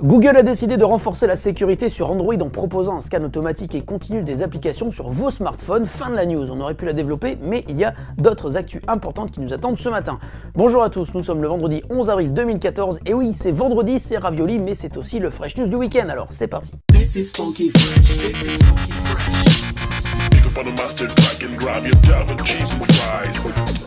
Google a décidé de renforcer la sécurité sur Android en proposant un scan automatique et continu des applications sur vos smartphones. Fin de la news, on aurait pu la développer, mais il y a d'autres actus importantes qui nous attendent ce matin. Bonjour à tous, nous sommes le vendredi 11 avril 2014, et oui, c'est vendredi, c'est ravioli, mais c'est aussi le Fresh News du week-end, alors c'est parti. This is funky fresh. This is funky fresh. Pick up on a mustard pack and grab your double cheese and fries.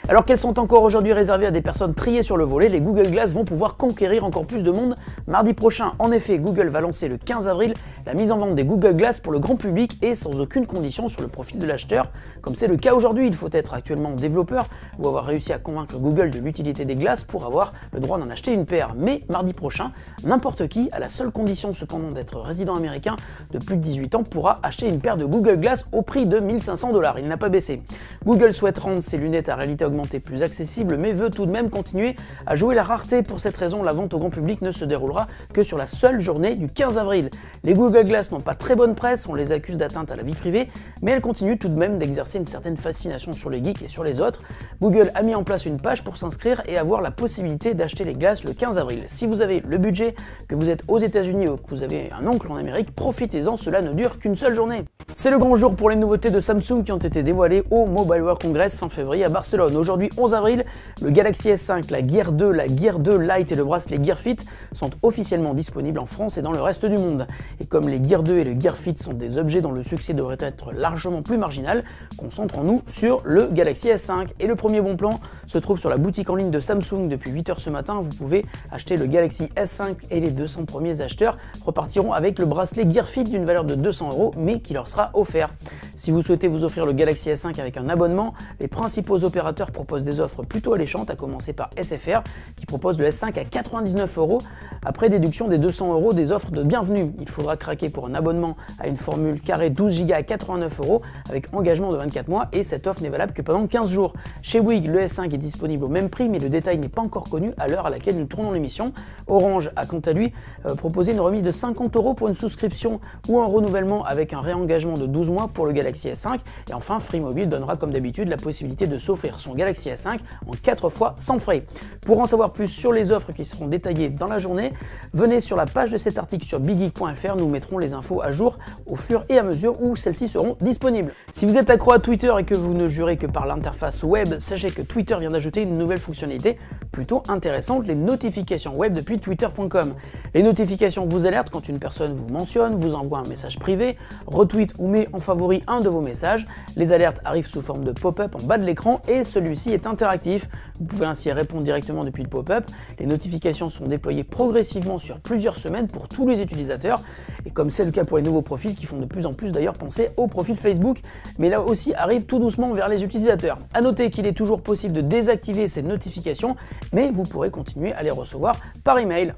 Alors qu'elles sont encore aujourd'hui réservées à des personnes triées sur le volet, les Google Glass vont pouvoir conquérir encore plus de monde mardi prochain. En effet, Google va lancer le 15 avril la mise en vente des Google Glass pour le grand public et sans aucune condition sur le profil de l'acheteur. Comme c'est le cas aujourd'hui, il faut être actuellement développeur ou avoir réussi à convaincre Google de l'utilité des Glass pour avoir le droit d'en acheter une paire. Mais mardi prochain, n'importe qui, à la seule condition cependant d'être résident américain de plus de 18 ans, pourra acheter une paire de Google Glass au prix de 1 500 $. Il n'a pas baissé. Google souhaite rendre ses lunettes à réalité augmentée plus accessible, mais veut tout de même continuer à jouer la rareté. Pour cette raison, la vente au grand public ne se déroulera que sur la seule journée du 15 avril. Les Google Glass n'ont pas très bonne presse, on les accuse d'atteinte à la vie privée, mais elles continuent tout de même d'exercer une certaine fascination sur les geeks et sur les autres. Google a mis en place une page pour s'inscrire et avoir la possibilité d'acheter les Glass le 15 avril. Si vous avez le budget, que vous êtes aux États-Unis ou que vous avez un oncle en Amérique, profitez-en, cela ne dure qu'une seule journée. C'est le grand jour pour les nouveautés de Samsung qui ont été dévoilées au Mobile World Congress fin février à Barcelone. Aujourd'hui 11 avril, le Galaxy S5, la Gear 2, la Gear 2 Lite et le bracelet Gear Fit sont officiellement disponibles en France et dans le reste du monde. Et comme les Gear 2 et le Gear Fit sont des objets dont le succès devrait être largement plus marginal, concentrons-nous sur le Galaxy S5. Et le premier bon plan se trouve sur la boutique en ligne de Samsung depuis 8h ce matin. Vous pouvez acheter le Galaxy S5 et les 200 premiers acheteurs repartiront avec le bracelet Gear Fit d'une valeur de 200 €, mais qui leur sera offert. Si vous souhaitez vous offrir le Galaxy S5 avec un abonnement, les principaux opérateurs proposent des offres plutôt alléchantes, à commencer par SFR qui propose le S5 à 99 € après déduction des 200 € des offres de bienvenue. Il faudra craquer pour un abonnement à une formule carrée 12 Go à 89 € avec engagement de 24 mois et cette offre n'est valable que pendant 15 jours. Chez Bouygues, le S5 est disponible au même prix, mais le détail n'est pas encore connu à l'heure à laquelle nous tournons l'émission. Orange a quant à lui proposé une remise de 50 € pour une souscription ou un renouvellement avec un réengagement de 12 mois pour le Galaxy S5. Et enfin, Free Mobile donnera comme d'habitude la possibilité de s'offrir son Galaxy S5 en 4 fois sans frais. Pour en savoir plus sur les offres qui seront détaillées dans la journée, venez sur la page de cet article sur biggeek.fr, nous mettrons les infos à jour au fur et à mesure où celles-ci seront disponibles. Si vous êtes accro à Twitter et que vous ne jurez que par l'interface web, sachez que Twitter vient d'ajouter une nouvelle fonctionnalité plutôt intéressante, les notifications web depuis twitter.com. Les notifications vous alertent quand une personne vous mentionne, vous envoie un message privé, retweet ou met en favori un de vos messages. Les alertes arrivent sous forme de pop-up en bas de l'écran et celui-ci est interactif. Vous pouvez ainsi répondre directement depuis le pop-up. Les notifications sont déployées progressivement sur plusieurs semaines pour tous les utilisateurs. Et comme c'est le cas pour les nouveaux profils qui font de plus en plus d'ailleurs penser au profil Facebook, mais là aussi arrive tout doucement vers les utilisateurs. A noter qu'il est toujours possible de désactiver ces notifications, mais vous pourrez continuer à les recevoir par email.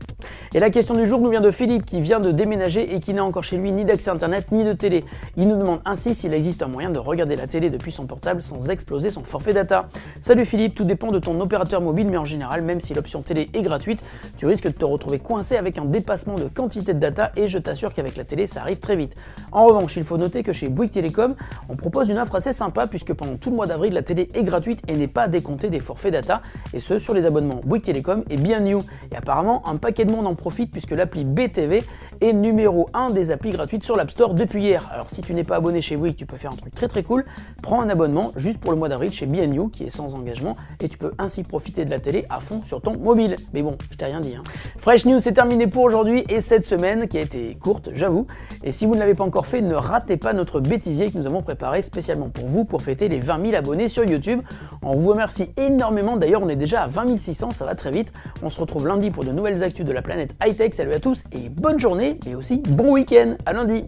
Et la question du jour nous vient de Philippe qui vient de déménager et qui n'a encore chez lui ni d'accès internet ni de télé. Il nous demande ainsi s'il existe un moyen de regarder la télé depuis son portable sans exploser son forfait data. Salut Philippe, tout dépend de ton opérateur mobile, mais en général, même si l'option télé est gratuite, tu risques de te retrouver coincé avec un dépassement de quantité de data et je t'assure qu'avec la télé, ça arrive très vite. En revanche, il faut noter que chez Bouygues Telecom, on propose une offre assez sympa puisque pendant tout le mois d'avril, la télé est gratuite et n'est pas décomptée des forfaits data, et ce sur les abonnements Bouygues Telecom et Be&You. Et apparemment, un paquet de monde en profite puisque l'appli BTV est numéro 1 des applis gratuites sur l'App Store depuis hier. Alors si tu n'es pas abonné chez Bouygues, tu peux faire un truc très cool, prends un abonnement juste pour le mois d'avril chez Be&You qui est sans engagement et tu peux ainsi profiter de la télé à fond sur ton mobile. Mais bon, je t'ai rien dit. Fresh News, c'est terminé pour aujourd'hui et cette semaine qui a été courte, j'avoue. Et si vous ne l'avez pas encore fait, ne ratez pas notre bêtisier que nous avons préparé spécialement pour vous pour fêter les 20 000 abonnés sur YouTube. On vous remercie énormément, d'ailleurs on est déjà à 20 600, ça va très vite. On se retrouve lundi pour de nouvelles actus de la planète high-tech. Salut à tous et bonne journée, mais aussi bon week-end. À lundi.